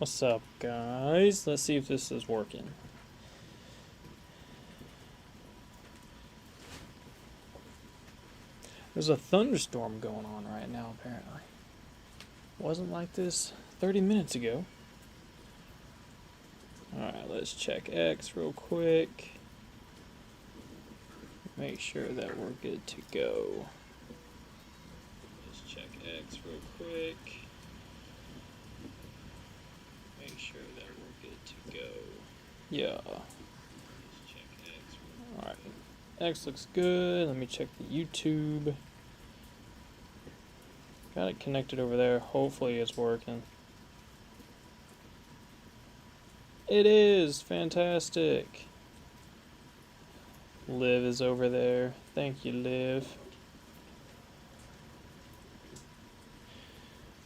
What's up, guys? Let's see if this is working. There's a thunderstorm going on right now, apparently. Wasn't like this 30 minutes ago. Alright, let's check X real quick. Make sure that we're good to go. Let's check X real quick. Make sure that we're good to go. Yeah. Let's check X. Alright. X looks good. Let me check the YouTube. Got it connected over there. Hopefully it's working. It is! Fantastic! Liv is over there. Thank you, Liv.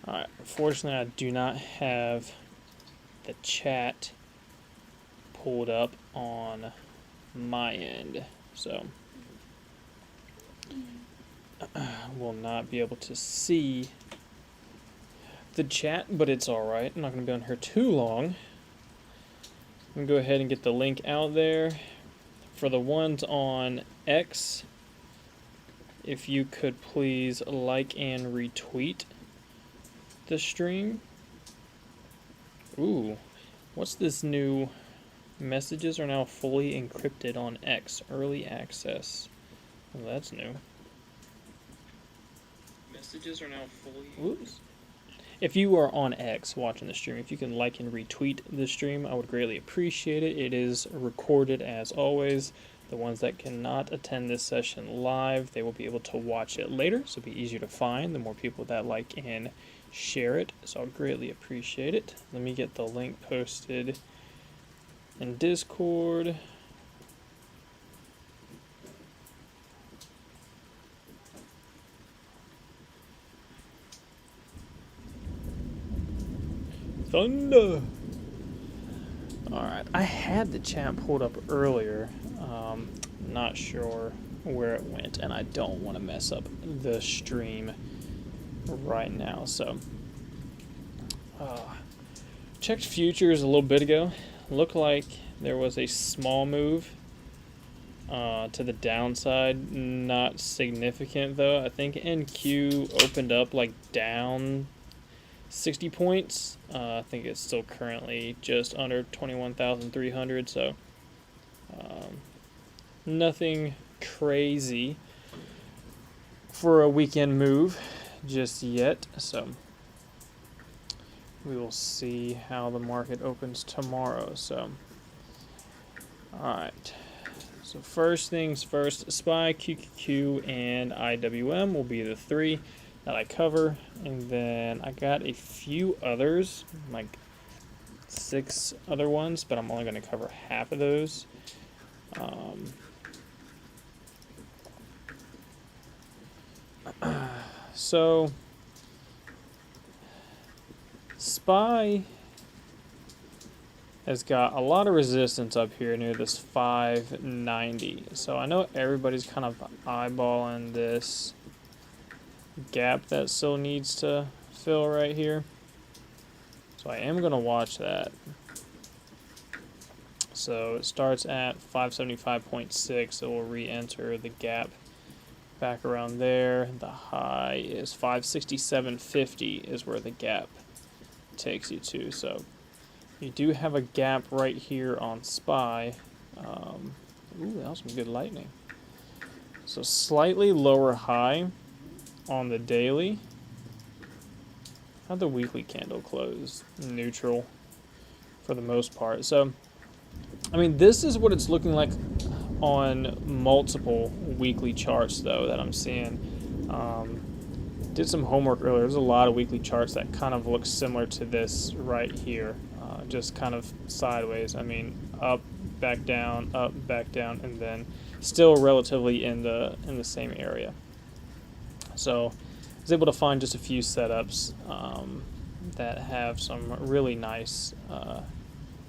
Alright, unfortunately I do not have the chat pulled up on my end, so will not be able to see the chat, but it's alright. I'm not going to be on here too long. I'm going to go ahead and get the link out there. For the ones on X, if you could please like and retweet the stream. Ooh, what's this new? Messages are now fully encrypted on X. Early access. Well, that's new. Messages are now fully... Whoops. If you are on X watching the stream, if you can like and retweet the stream, I would greatly appreciate it. It is recorded as always. The ones that cannot attend this session live, they will be able to watch it later, so it'll be easier to find the more people that like and share it. So I'll greatly appreciate it. Let me get the link posted in Discord. Thunder! Alright, I had the chat pulled up earlier. Not sure where it went, and I don't want to mess up the stream right now, so. Checked futures a little bit ago. Looked like there was a small move to the downside. Not significant, though. I think NQ opened up like down 60 points. I think it's still currently just under 21,300, so nothing crazy for a weekend move just yet, so we will see how the market opens tomorrow. So alright, so first things first, SPY, QQQ, and IWM will be the three that I cover, and then I got a few others, like 6 other ones, but I'm only going to cover half of those. So SPY has got a lot of resistance up here near this 590. So I know everybody's kind of eyeballing this gap that still needs to fill right here. So I am going to watch that. So it starts at 575.6. It will re-enter the gap back around there. The high is 567.50 is where the gap takes you to. So you do have a gap right here on SPY. Ooh, that was some good lightning. So slightly lower high on the daily. How'd the weekly candle close? Neutral for the most part. So, I mean, this is what it's looking like on multiple weekly charts, though, that I'm seeing. Did some homework earlier. There's a lot of weekly charts that kind of look similar to this right here, just kind of sideways. I mean, up, back down, and then still relatively in the same area. So I was able to find just a few setups that have some really nice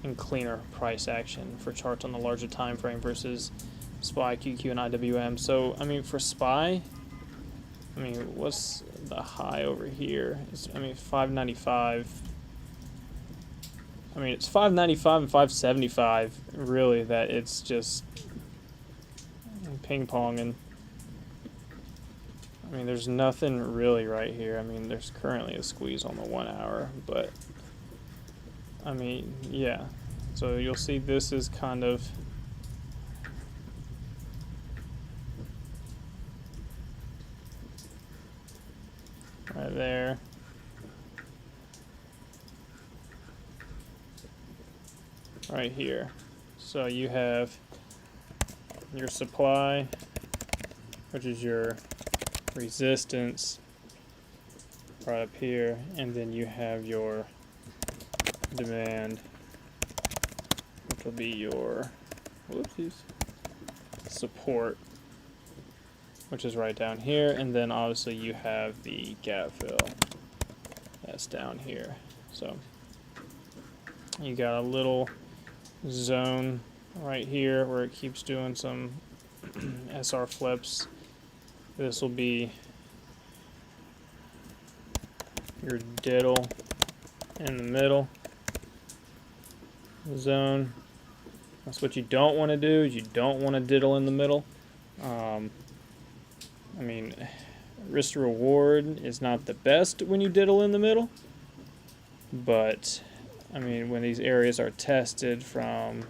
and cleaner price action for charts on the larger time frame versus SPY, QQ, and IWM. So I mean, for SPY, I mean, what's the high over here? I mean, 595 I mean, it's 595 and 575, really, that it's just ping-ponging. I mean, there's nothing really right here. I mean, there's currently a squeeze on the 1 hour, but, I mean, yeah. So you'll see this is kind of... right there. Right here. So you have your supply, which is your resistance right up here, and then you have your demand, which will be your support, which is right down here, and then obviously you have the gap fill that's down here. So you got a little zone right here where it keeps doing some SR flips. This will be your diddle in the middle zone. That's what you don't want to do, is you don't want to diddle in the middle. I mean, risk to reward is not the best when you diddle in the middle, but I mean, when these areas are tested from,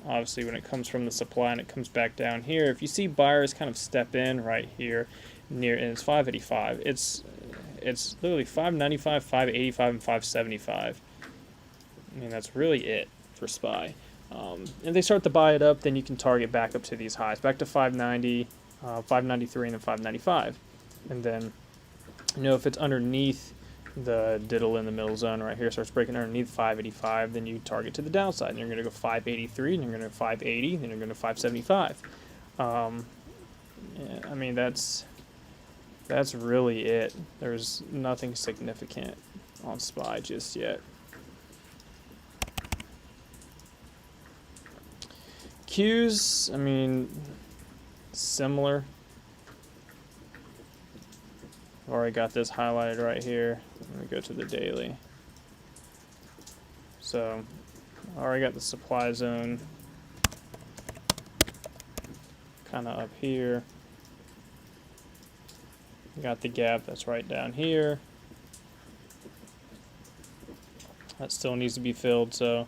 obviously when it comes from the supply and it comes back down here, if you see buyers kind of step in right here near, and it's 585, it's literally 595, 585, and 575. I mean, that's really it for SPY. And they start to buy it up, then you can target back up to these highs, back to 590, 593, and then 595. And then, you know, if it's underneath the diddle in the middle zone right here, starts breaking underneath 585, then you target to the downside, and you're going to go 583, and you're going to go 580, then you're going to 575. Yeah, I mean, that's really it. There's nothing significant on SPY just yet. Qs, I mean, similar. I've already got this highlighted right here. Let me go to the daily. So, I already got the supply zone kind of up here. Got the gap that's right down here. That still needs to be filled. So,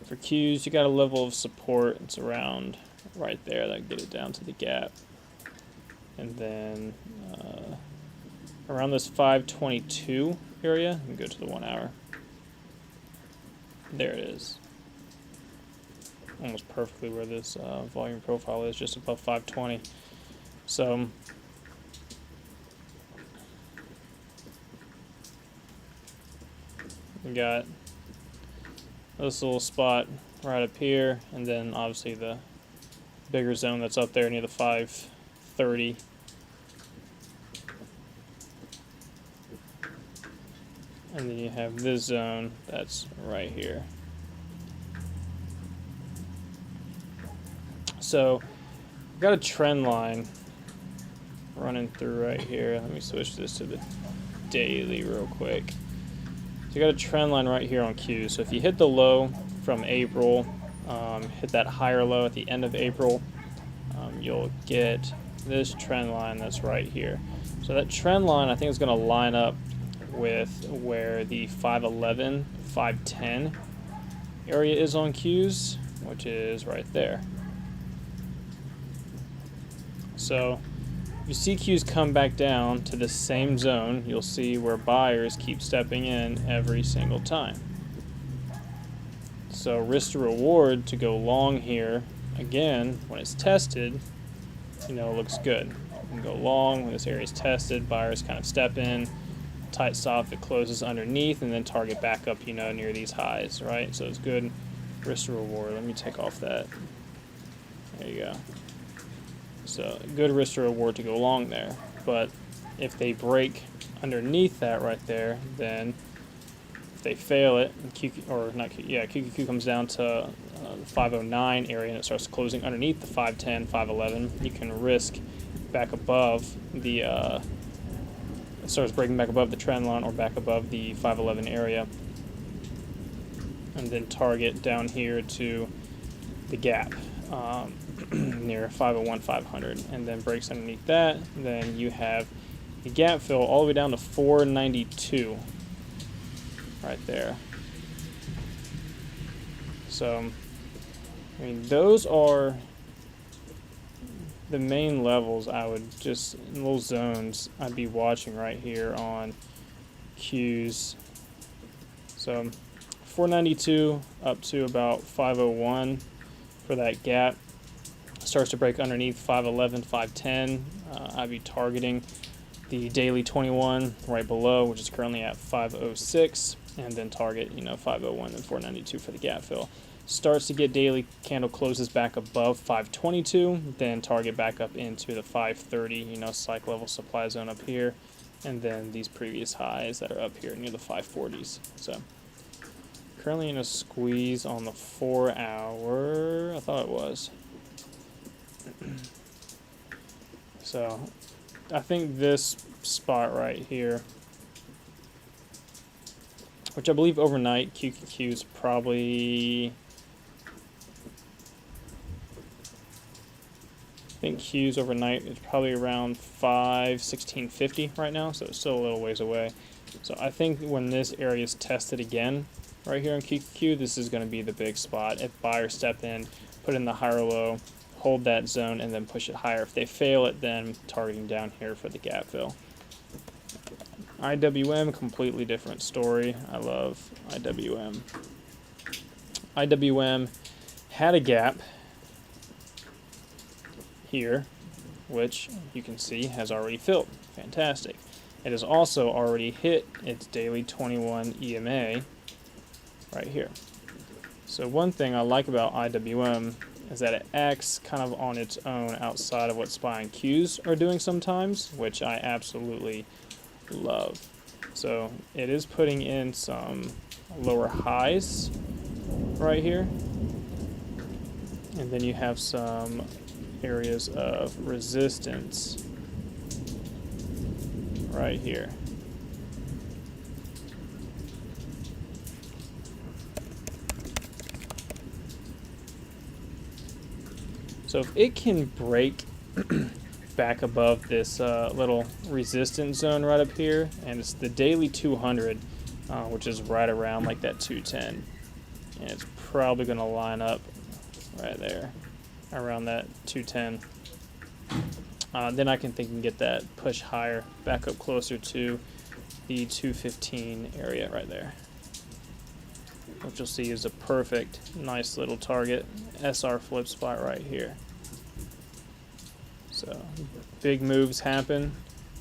for Qs, you got a level of support. It's around right there. That get it down to the gap. And then around this 522 area, you can go to the 1 hour. There it is. Almost perfectly where this volume profile is, just above 520. So we got this little spot right up here, and then obviously the bigger zone that's up there near the 530. And then you have this zone that's right here. So, got a trend line running through right here. Let me switch this to the daily real quick. So you got a trend line right here on Q. So if you hit the low from April, hit that higher low at the end of April, you'll get this trend line that's right here. So that trend line, I think, is going to line up with where the 511, 510 area is on Qs, which is right there. So if you see Qs come back down to the same zone, you'll see where buyers keep stepping in every single time. So risk to reward to go long here, again, when it's tested, you know, it looks good. You can go long when this area is tested, buyers kind of step in, tight stop, it closes underneath, and then target back up, you know, near these highs, right? So it's good risk to reward. Let me take off that. There you go. So good risk to reward to go long there. But if they break underneath that right there, then if they fail it, and QQQ comes down to the 509 area and it starts closing underneath the 510, 511, you can risk back above the it starts breaking back above the trend line or back above the 511 area. and then target down here to the gap near 501 500, and then breaks underneath that. Then you have the gap fill all the way down to 492 right there. So I mean, those are the main levels I would just, little zones I'd be watching right here on Qs. So 492 up to about 501 for that gap. Starts to break underneath 511, 510. I'd be targeting the daily 21 right below, which is currently at 506, and then target 501 and 492 for the gap fill. Starts to get daily candle closes back above 522, then target back up into the 530, psych level supply zone up here, and then these previous highs that are up here near the 540s. So currently in a squeeze on the 4 hour, I thought it was. So I think this spot right here, which I believe overnight QQQ is probably, I think Q's overnight is probably around 516.50 right now, so it's still a little ways away. So I think when this area is tested again right here on QQQ, this is going to be the big spot. If buyers step in, put in the higher low, hold that zone, and then push it higher. If they fail it, then targeting down here for the gap fill. IWM, completely different story. I love IWM. IWM had a gap here, which you can see has already filled. Fantastic. It has also already hit its daily 21 EMA right here. So one thing I like about IWM is that it acts kind of on its own outside of what SPY and Qs are doing sometimes, which I absolutely love. So it is putting in some lower highs right here, and then you have some areas of resistance right here. So if it can break back above this little resistance zone right up here, and it's the daily 200, which is right around like that 210, and it's probably going to line up right there around that 210. Then I can think and get that push higher back up closer to the 215 area right there, which you'll see is a perfect, nice little target SR flip spot right here. So big moves happen.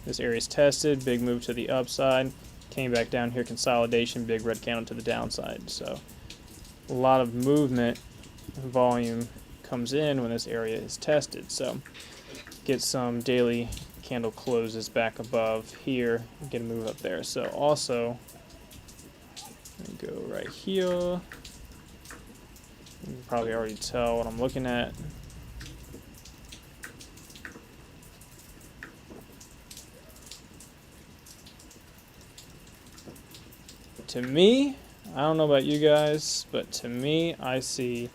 This area is tested, big move to the upside, came back down here, consolidation, big red candle to the downside. So a lot of movement volume comes in when this area is tested. So get some daily candle closes back above here, get a move up there. So also, let me go right here. You can probably already tell what I'm looking at. To me, I don't know about you guys, but to me, I see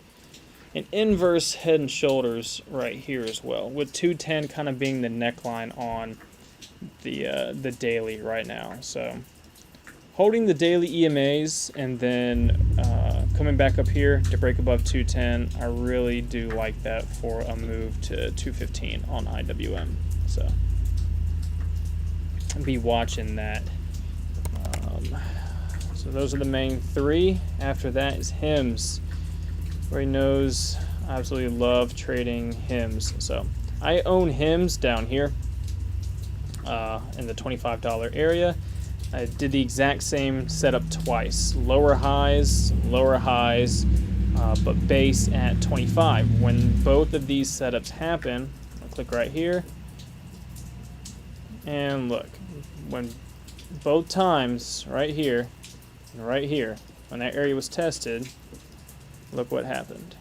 an inverse head and shoulders right here as well, with 210 kind of being the neckline on the daily right now. So holding the daily EMAs and then coming back up here to break above 210, I really do like that for a move to 215 on IWM. So I'll be watching that. So those are the main three. After that is HIMS. Everybody knows I absolutely love trading HIMS. So I own HIMS down here in the $25 area. I did the exact same setup twice. Lower highs, but base at 25. When both of these setups happen, I'll click right here. And look, when both times, right here and right here, when that area was tested, look what happened.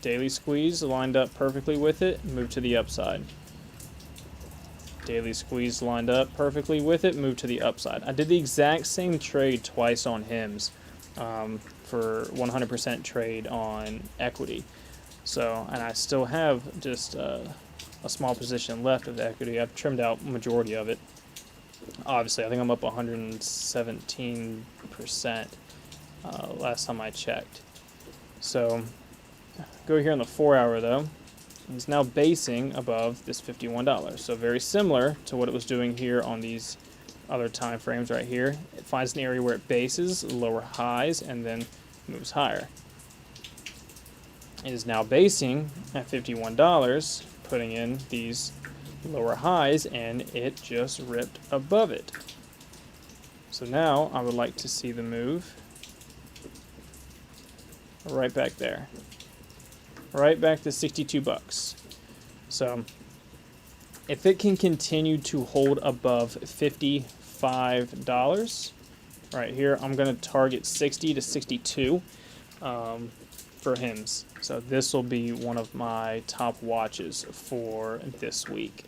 Daily squeeze lined up perfectly with it, moved to the upside. Daily squeeze lined up perfectly with it, moved to the upside. I did the exact same trade twice on HIMS. for 100% trade on equity. So, and I still have just a small position left of the equity. I've trimmed out majority of it. Obviously, I think I'm up 117% last time I checked. So, go here on the 4 hour though. It's now basing above this $51. So very similar to what it was doing here on these other time frames right here. It finds an area where it bases, lower highs, and then moves higher. It is now basing at $51, putting in these lower highs, and it just ripped above it. So now I would like to see the move right back there. Right back to 62 bucks. So if it can continue to hold above $55 right here, I'm going to target 60 to 62 for HIMS. So this will be one of my top watches for this week.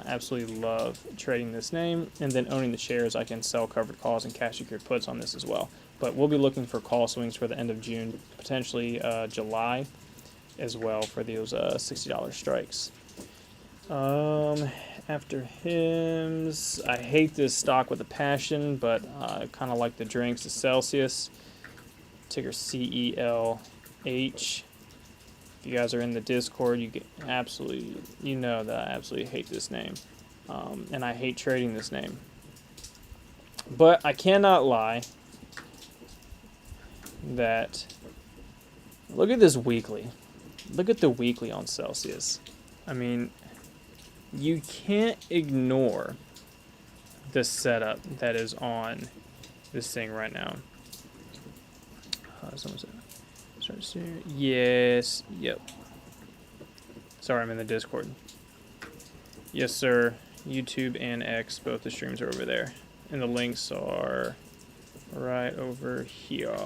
Absolutely love trading this name, and then owning the shares. I can sell covered calls and cash secured puts on this as well. But we'll be looking for call swings for the end of June, potentially July as well for those $60 strikes. After HIMS, I hate this stock with a passion, but I kind of like the drinks. The Celsius, ticker CELH. If you guys are in the Discord, you get absolutely, you know that I absolutely hate this name, and I hate trading this name. But I cannot lie that look at this weekly. Look at the weekly on Celsius. I mean, you can't ignore the setup that is on this thing right now. Yes, yep. Sorry, I'm in the Discord. Yes, sir. YouTube and X, both the streams are over there. And the links are right over here.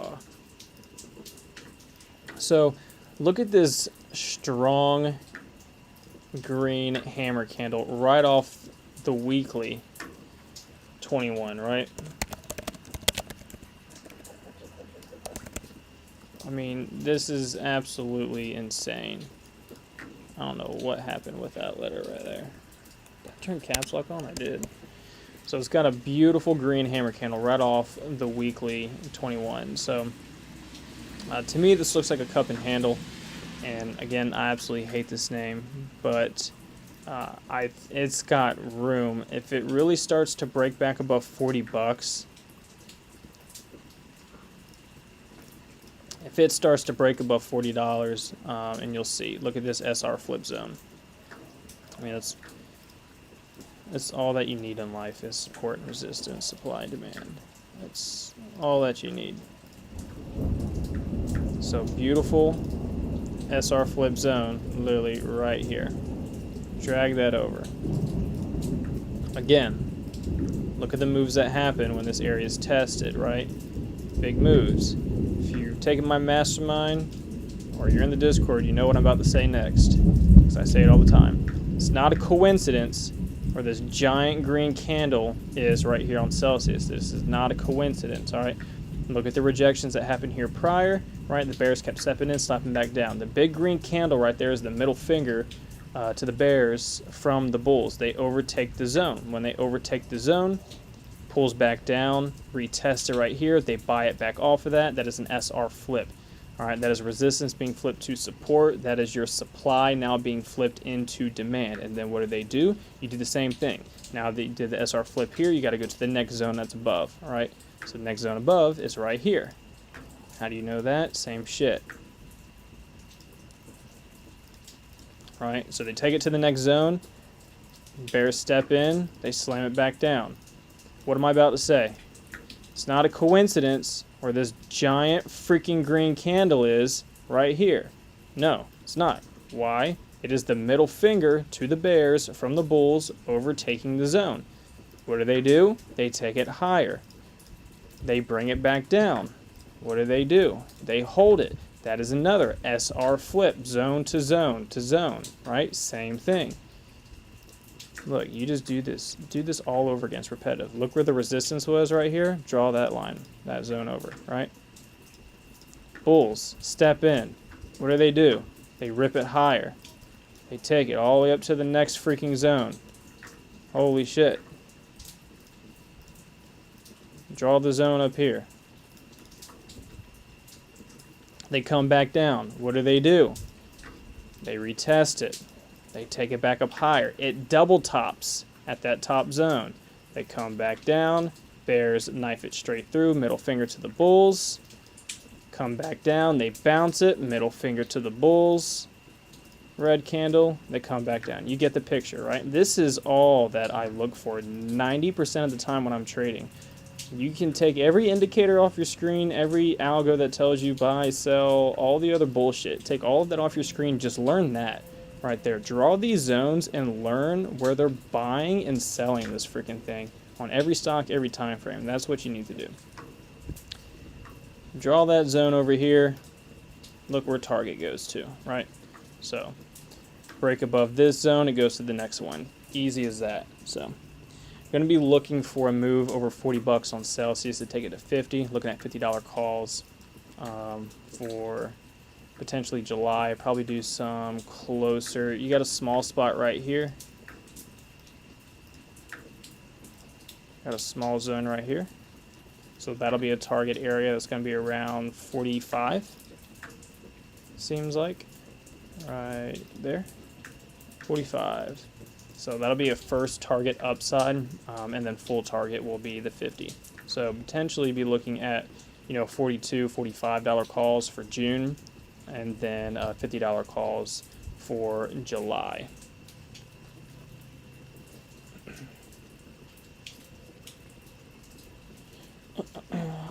So, look at this strong green hammer candle right off the weekly 21, right? I mean, this is absolutely insane. I don't know what happened with that letter right there. Did I turn caps lock on? I did. So it's got a beautiful green hammer candle right off the weekly 21. So to me, this looks like a cup and handle. And again, I absolutely hate this name, but it's got room. If it really starts to break back above 40 bucks, if it starts to break above $40, and you'll see, look at this SR flip zone. I mean, that's all that you need in life is support and resistance, supply and demand. That's all that you need. So beautiful SR flip zone, literally right here. Drag that over. Again, look at the moves that happen when this area is tested, right? Big moves. If you're taking my mastermind or you're in the Discord, you know what I'm about to say next, because I say it all the time. It's not a coincidence where this giant green candle is right here on Celsius. This is not a coincidence, all right? Look at the rejections that happened here prior, right? The bears kept stepping in, slapping back down. The big green candle right there is the middle finger to the bears from the bulls. They overtake the zone. When they overtake the zone, pulls back down, retest it right here. They buy it back off of that. That is an SR flip. All right, that is resistance being flipped to support. That is your supply now being flipped into demand. And then what do? You do the same thing. Now that you did the SR flip here, you got to go to the next zone that's above. All right, so the next zone above is right here. How do you know that? Same shit. All right, so they take it to the next zone. Bears step in. They slam it back down. What am I about to say? It's not a coincidence where this giant freaking green candle is right here. No, it's not. Why? It is the middle finger to the bears from the bulls overtaking the zone. What do? They take it higher. They bring it back down. What do? They hold it. That is another SR flip, zone to zone to zone, right? Same thing. Look, you just do this all over again. It's repetitive. Look where the resistance was right here. Draw that line, that zone over, right? Bulls step in. What do? They rip it higher. They take it all the way up to the next freaking zone. Holy shit. Draw the zone up here. They come back down. What do? They retest it. They take it back up higher. It double tops at that top zone. They come back down. Bears knife it straight through. Middle finger to the Bulls. Come back down. They bounce it. Middle finger to the Bulls. Red candle. They come back down. You get the picture, right? This is all that I look for 90% of the time when I'm trading. You can take every indicator off your screen, every algo that tells you buy, sell, all the other bullshit. Take all of that off your screen. Just learn that right there. Draw these zones and learn where they're buying and selling this freaking thing on every stock, every time frame. That's what you need to do. Draw that zone over here. Look where target goes to, right? So break above this zone, it goes to the next one. Easy as that. So going to be looking for a move over 40 bucks on Celsius to take it to 50. Looking at $50 calls for potentially July. Probably do some closer. You got a small spot right here. Got a small zone right here. So that'll be a target area that's going to be around 45. Seems like. Right there. 45. So that'll be a first target upside, and then full target will be the 50. So potentially be looking at, $42, $45 calls for June, and then $50 calls for July.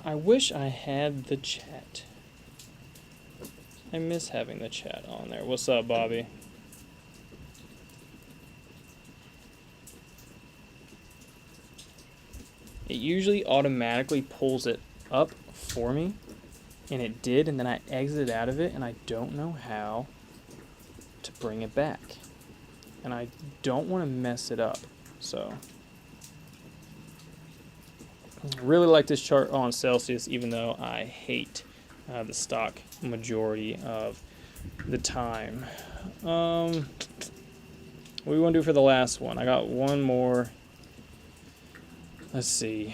I wish I had the chat. I miss having the chat on there. What's up, Bobby? It usually automatically pulls it up for me, and it did, and then I exited out of it, and I don't know how to bring it back. And I don't want to mess it up, so I really like this chart on Celsius, even though I hate the stock majority of the time. What do we want to do for the last one? I got one more. Let's see.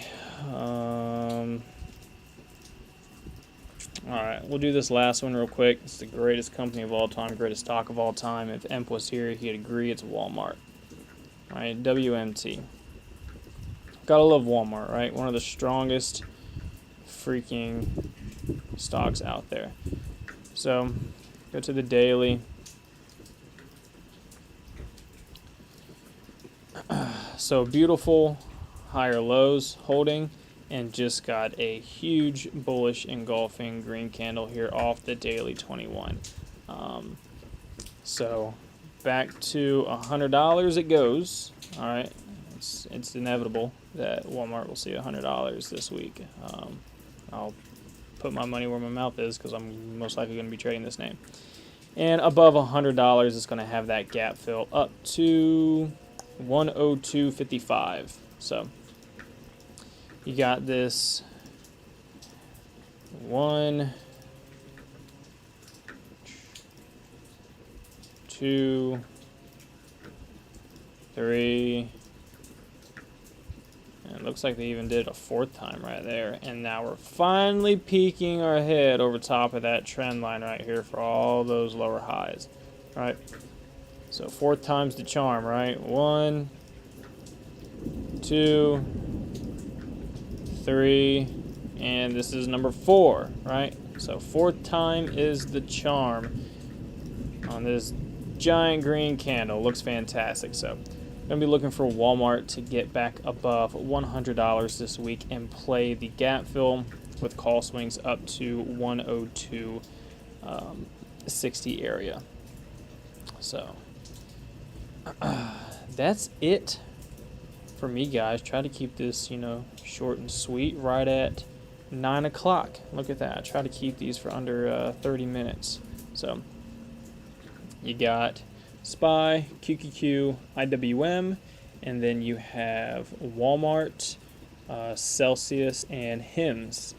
Alright, we'll do this last one real quick. It's the greatest company of all time, greatest stock of all time. If Emp was here, he'd agree it's Walmart. Alright, WMT. Gotta love Walmart, right? One of the strongest freaking stocks out there. So, go to the daily. So, beautiful higher lows holding, and just got a huge bullish engulfing green candle here off the daily 21. So back to $100 it goes. All right, it's inevitable that Walmart will see $100 this week. I'll put my money where my mouth is because I'm most likely going to be trading this name. And above $100 is going to have that gap fill up to 102.55. So you got this 1, 2, 3, and it looks like they even did a fourth time right there. And now we're finally peeking our head over top of that trend line right here for all those lower highs. All right, so fourth time's the charm, right? 1, 2, 3, and this is number 4, right? So fourth time is the charm on this giant green candle. Looks fantastic. So I'm gonna be looking for Walmart to get back above $100 this week and play the gap fill with call swings up to 102.60 area. So that's it for me, guys. Try to keep this, short and sweet, right at 9 o'clock. Look at that. I try to keep these for under 30 minutes. So you got SPY, QQQ, IWM, and then you have Walmart, Celsius, and HIMS.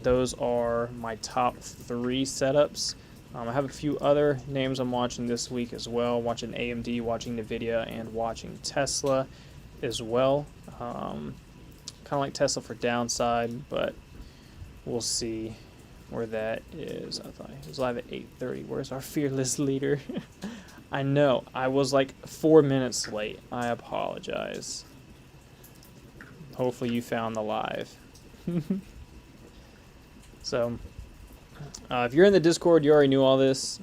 Those are my top 3 setups. I have a few other names I'm watching this week as well. Watching AMD, watching NVIDIA, and watching Tesla as well. Kind of like Tesla for downside, but we'll see where that is. I thought it was live at 8:30. Where's our fearless leader? I know, I was like 4 minutes late. I apologize. Hopefully you found the live. So, if you're in the Discord, you already knew all this.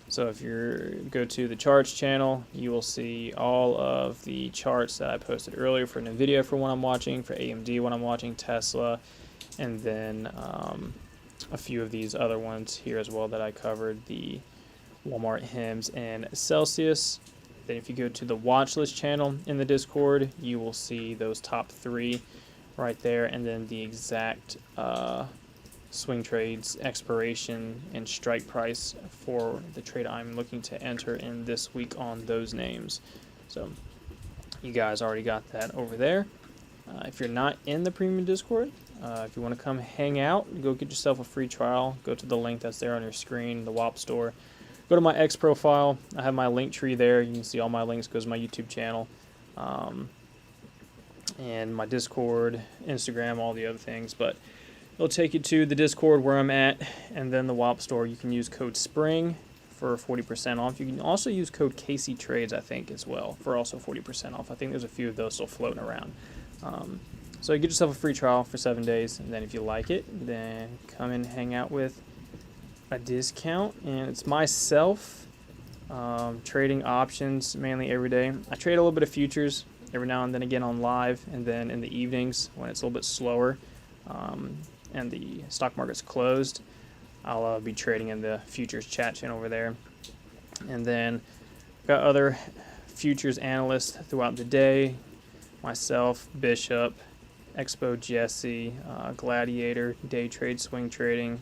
So if you go to the charts channel, you will see all of the charts that I posted earlier for NVIDIA for when I'm watching, for AMD when I'm watching, Tesla, and then a few of these other ones here as well that I covered, the Walmart, Hims, and Celsius. Then if you go to the watch list channel in the Discord, you will see those top 3 right there, and then the exact swing trades, expiration, and strike price for the trade I'm looking to enter in this week on those names. So you guys already got that over there. If you're not in the premium Discord, if you want to come hang out, go get yourself a free trial. Go to the link that's there on your screen, the WAP store. Go to my X profile. I have my link tree there. You can see all my links. Goes to my YouTube channel, and my Discord, Instagram, all the other things. But it'll take you to the Discord where I'm at, and then the WAP store. You can use code SPRING for 40% off. You can also use code Casey Trades, I think, as well, for also 40% off. I think there's a few of those still floating around. So you get yourself a free trial for 7 days, and then if you like it, then come and hang out with a discount. And it's myself trading options mainly every day. I trade a little bit of futures every now and then again on live, and then in the evenings when it's a little bit slower and the stock market's closed, I'll be trading in the futures chat channel over there. And then got other futures analysts throughout the day. Myself, Bishop, Expo Jesse, Gladiator, Day Trade, Swing Trading,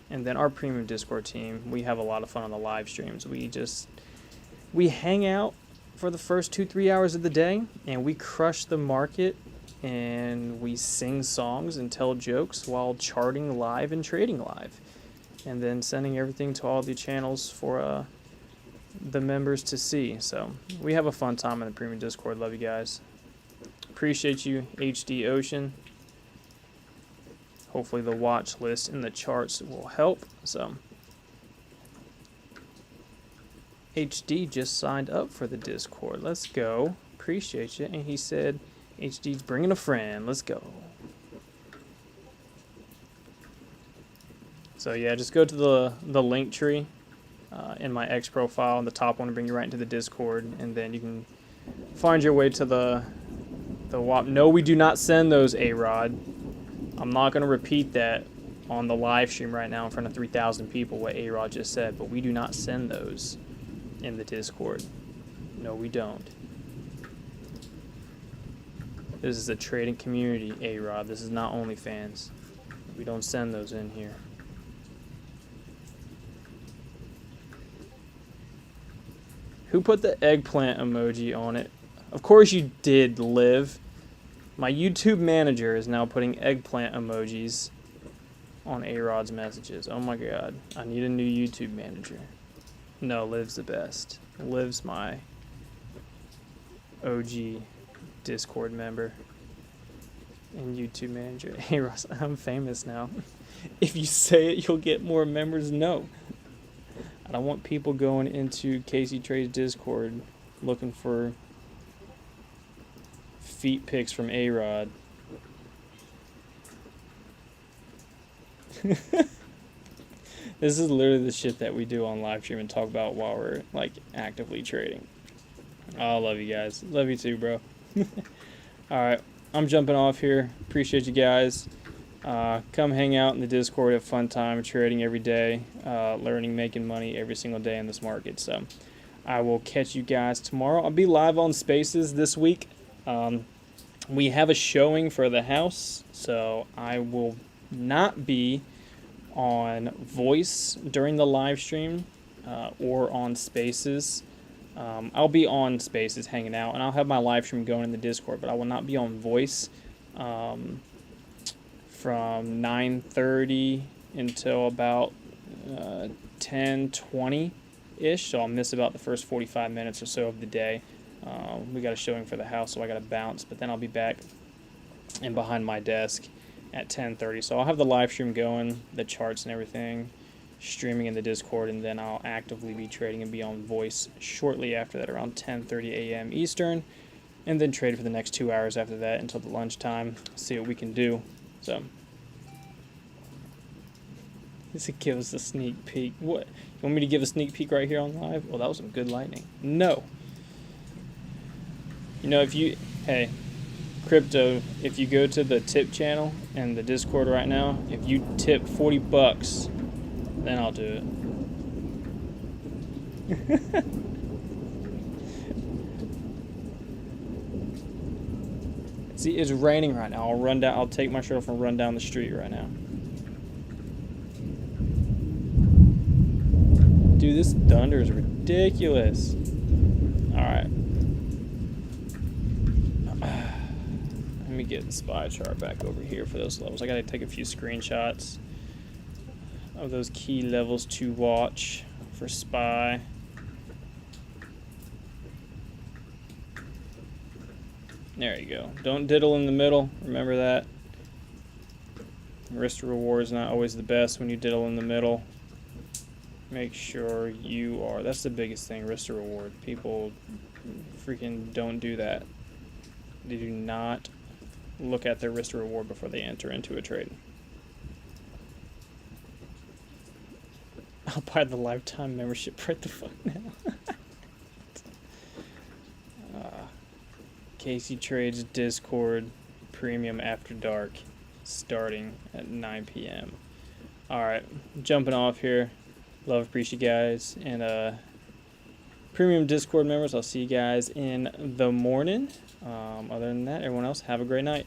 and then our premium Discord team. We have a lot of fun on the live streams. We hang out for the first 2-3 hours of the day, and we crush the market, and we sing songs and tell jokes while charting live and trading live, and then sending everything to all the channels for the members to see. So we have a fun time in the premium Discord. Love you guys. Appreciate you, HD Ocean. Hopefully the watch list and the charts will help. So HD just signed up for the Discord. Let's go. Appreciate you. And he said HD's bringing a friend. Let's go. So yeah, just go to the link tree in my X profile on the top one to bring you right into the Discord, and then you can find your way to the WAP. No, we do not send those, A-Rod. I'm not going to repeat that on the live stream right now in front of 3,000 people what A-Rod just said, but we do not send those in the Discord. No, we don't. This is a trading community, A-Rod. This is not OnlyFans. We don't send those in here. Who put the eggplant emoji on it? Of course you did, Liv. My YouTube manager is now putting eggplant emojis on A-Rod's messages. Oh my god. I need a new YouTube manager. No, Liv's the best. Liv's my OG Discord member and YouTube manager. Hey Ross, I'm famous now. If you say it, you'll get more members. No. I don't want people going into Casey Trades Discord looking for feet pics from A-Rod. This is literally the shit that we do on live stream and talk about while we're like actively trading. Oh, I love you guys. Love you too, bro. Alright, I'm jumping off here. Appreciate you guys. Come hang out in the Discord, have fun time trading every day, learning, making money every single day in this market. So I will catch you guys tomorrow. I'll be live on Spaces this week. We have a showing for the house, so I will not be on Voice during the live stream or on Spaces. I'll be on Spaces hanging out, and I'll have my live stream going in the Discord, but I will not be on Voice. from 9:30 until about 10:20-ish, so I'll miss about the first 45 minutes or so of the day. We got a showing for the house, so I got to bounce, but then I'll be back and behind my desk at 10:30. So I'll have the live stream going, the charts and everything, streaming in the Discord, and then I'll actively be trading and be on voice shortly after that, around 10:30 a.m. Eastern, and then trade for the next 2 hours after that until the lunchtime, see what we can do. So this gives us a sneak peek. What? You want me to give a sneak peek right here on live? Well, that was some good lightning. No. You know, hey, Crypto, if you go to the tip channel and the Discord right now, if you tip $40, then I'll do it. See, it's raining right now. I'll take my shirt off and run down the street right now. Dude, this thunder is ridiculous. Alright. Let me get the SPY chart back over here for those levels. I gotta take a few screenshots of those key levels to watch for SPY. There you go. Don't diddle in the middle. Remember that. Risk to reward is not always the best when you diddle in the middle. Make sure you are. That's the biggest thing, risk to reward. People freaking don't do that. They do not look at their risk to reward before they enter into a trade. I'll buy the lifetime membership right the fuck now. Casey Trades Discord Premium After Dark starting at 9 p.m. Alright, jumping off here. Love, appreciate you guys. And Premium Discord members, I'll see you guys in the morning. Other than that, everyone else, have a great night.